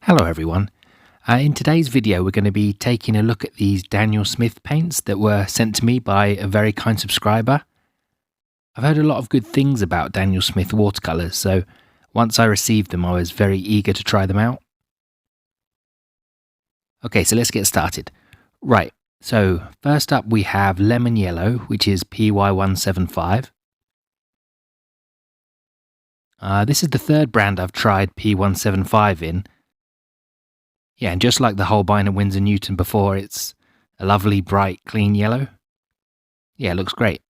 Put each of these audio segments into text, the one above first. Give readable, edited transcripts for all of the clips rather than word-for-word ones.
Hello everyone. In today's video we're going to be taking a look at these Daniel Smith paints that were sent to me by a very kind subscriber. I've heard a lot of good things about Daniel Smith Watercolors, so once I received them I was very eager to try them out. Okay, so let's get started. Right, so first up we have Lemon Yellow, which is PY175. This is the third brand I've tried P175 in. Yeah, and just like the Holbein and Winsor Newton before, it's a lovely, bright, clean yellow. Yeah, it looks great.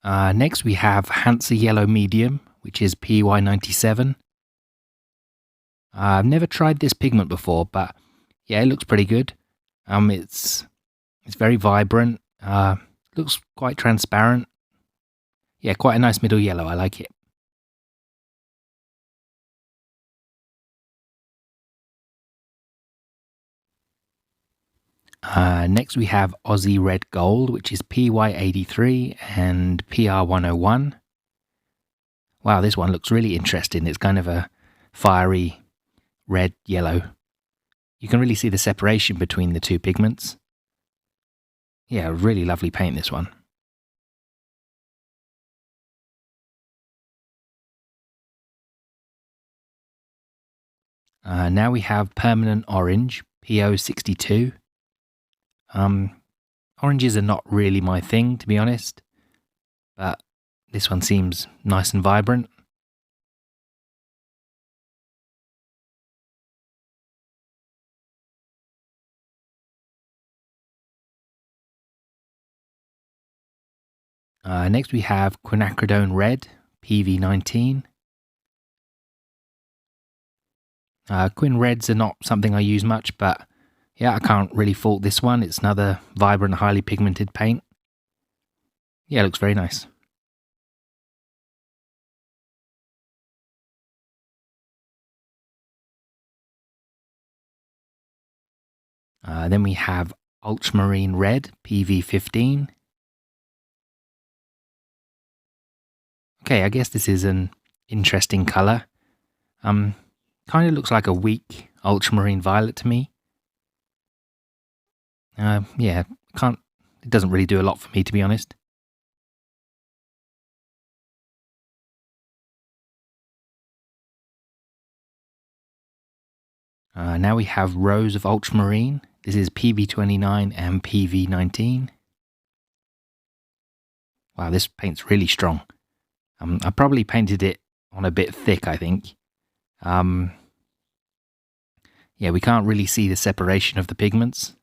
Next we have Hansa Yellow Medium, which is PY97. I've never tried this pigment before, but yeah, it looks pretty good. It's very vibrant. Looks quite transparent. Yeah, quite a nice middle yellow. I like it. Next we have Aussie Red Gold, which is PY83 and PR101. Wow, this one looks really interesting. It's kind of a fiery red yellow. You can really see the separation between the two pigments. Yeah, really lovely paint, this one. Now we have Permanent Orange, PO62. Oranges are not really my thing, to be honest, but this one seems nice and vibrant. Next we have Quinacridone Red, PV19. Quin Reds are not something I use much, but yeah, I can't really fault this one. It's another vibrant, highly pigmented paint. Yeah, it looks very nice. Then we have Ultramarine Red, PV15. Okay, I guess this is an interesting colour. Kind of looks like a weak Ultramarine Violet to me. Yeah, it doesn't really do a lot for me, to be honest. Now we have Rose of Ultramarine. This is PV29 and PV19. Wow, this paint's really strong. I probably painted it on a bit thick, I think. Yeah, we can't really see the separation of the pigments.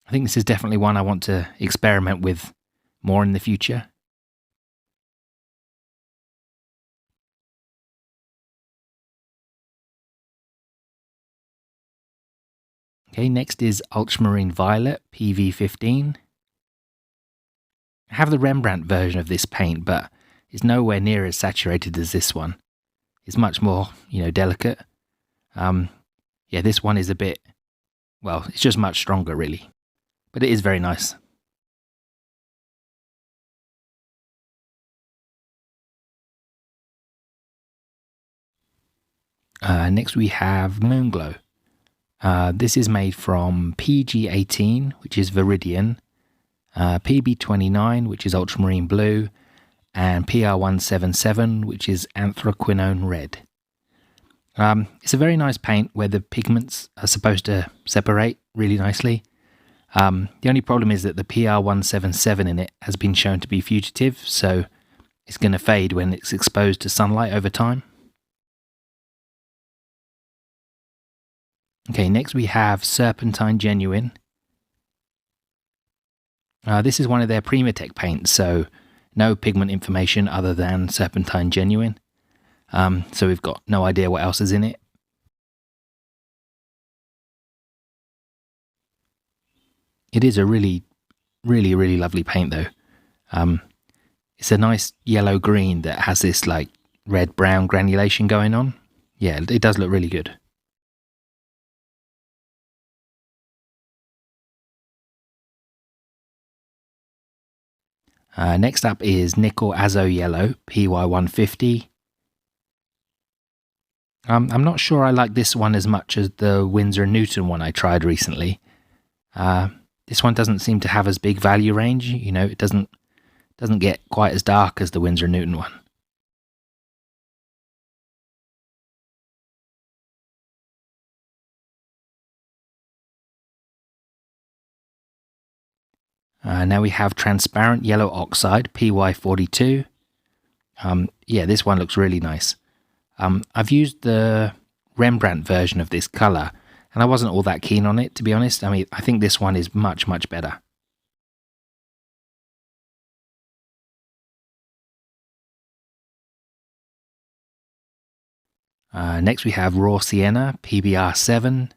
I think this is definitely one I want to experiment with more in the future. Okay, next is Ultramarine Violet, PV15. I have the Rembrandt version of this paint, but it's nowhere near as saturated as this one. It's much more, delicate. Yeah, this one is a bit, well, it's just much stronger, really. But it is very nice. Next we have Moonglow. This is made from PG18, which is Viridian, PB29, which is Ultramarine Blue, and PR177, which is Quinacridone Red. It's a very nice paint where the pigments are supposed to separate really nicely. The only problem is that the PR177 in it has been shown to be fugitive, so it's going to fade when it's exposed to sunlight over time. Okay, next we have Serpentine Genuine. This is one of their Primatech paints, so no pigment information other than Serpentine Genuine. So we've got no idea what else is in it. It is a really, really, really lovely paint though. It's a nice yellow-green that has this like red-brown granulation going on. Yeah, it does look really good. Next up is Nickel Azo Yellow, PY150. I'm not sure I like this one as much as the Winsor & Newton one I tried recently. This one doesn't seem to have as big value range. You know, it doesn't get quite as dark as the Winsor & Newton one. Now we have Transparent Yellow Oxide, PY42. Yeah, this one looks really nice. I've used the Rembrandt version of this colour, and I wasn't all that keen on it, to be honest. I mean, I think this one is much, much better. Next we have Raw Sienna, PBR7.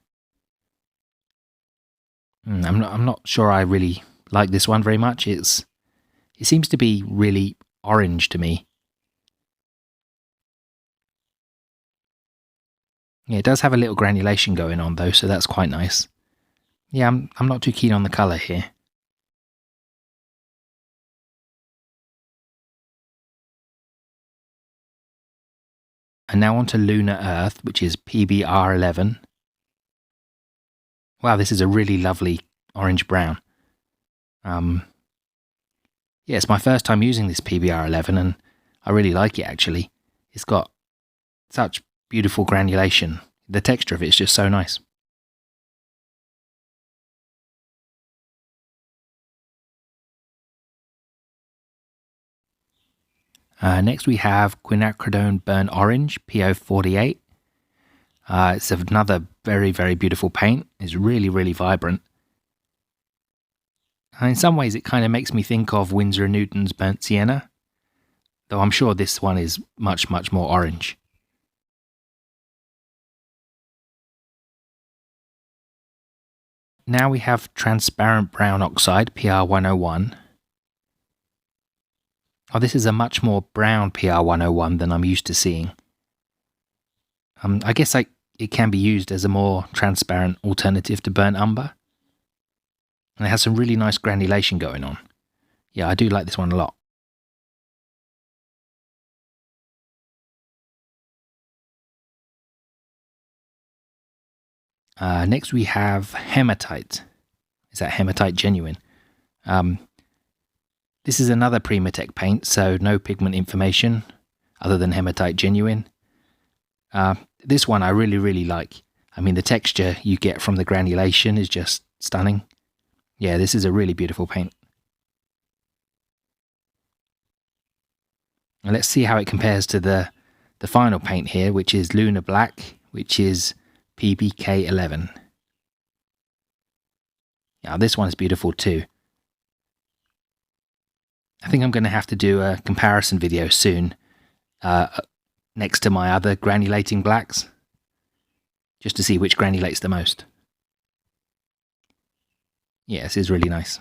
I'm not sure I really like this one very much. It seems to be really orange to me. Yeah, it does have a little granulation going on though, so that's quite nice. Yeah, I'm not too keen on the colour here. And now on to Lunar Earth, which is PBR11. Wow, this is a really lovely orange-brown. Yeah, it's my first time using this PBR11, and I really like it actually. It's got such beautiful granulation. The texture of it is just so nice. Next we have Quinacridone Burnt Orange, PO48. It's another very, very beautiful paint. It's really, really vibrant. And in some ways it kind of makes me think of Winsor & Newton's Burnt Sienna, though I'm sure this one is much, much more orange. Now we have Transparent Brown Oxide, PR101. Oh, this is a much more brown PR101 than I'm used to seeing. I guess it can be used as a more transparent alternative to burnt umber. And it has some really nice granulation going on. Yeah, I do like this one a lot. Next we have Hematite. Is that Hematite Genuine? This is another Primatech paint, so no pigment information other than Hematite Genuine. This one I really, really like. I mean, the texture you get from the granulation is just stunning. Yeah, this is a really beautiful paint. And let's see how it compares to the final paint here, which is Lunar Black, which is PBK11. Yeah, this one is beautiful too. I think I'm going to have to do a comparison video soon next to my other granulating blacks, just to see which granulates the most. Yeah, this is really nice.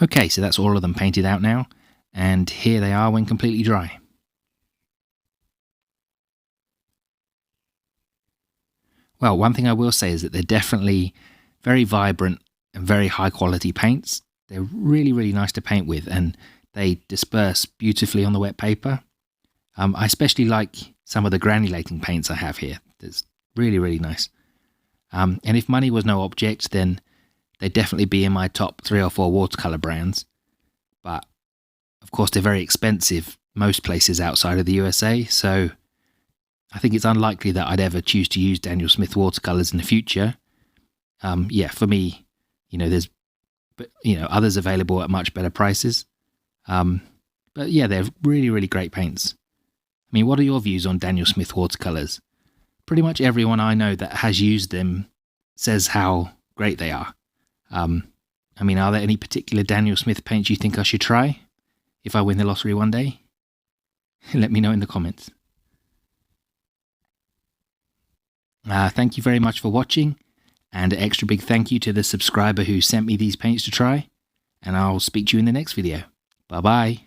Okay, so that's all of them painted out now, and here they are when completely dry. Well, one thing I will say is that they're definitely very vibrant and very high quality paints. They're really, really nice to paint with, and they disperse beautifully on the wet paper. I especially like some of the granulating paints I have here. It's really, really nice. And if money was no object, then they'd definitely be in my top 3 or 4 watercolor brands. But of course, they're very expensive most places outside of the USA, so I think it's unlikely that I'd ever choose to use Daniel Smith Watercolors in the future. Yeah, for me, there's others available at much better prices. But yeah, they're really, really great paints. I mean, what are your views on Daniel Smith Watercolors? Pretty much everyone I know that has used them says how great they are. I mean, are there any particular Daniel Smith paints you think I should try if I win the lottery one day? Let me know in the comments. Thank you very much for watching, and an extra big thank you to the subscriber who sent me these paints to try, and I'll speak to you in the next video. Bye bye.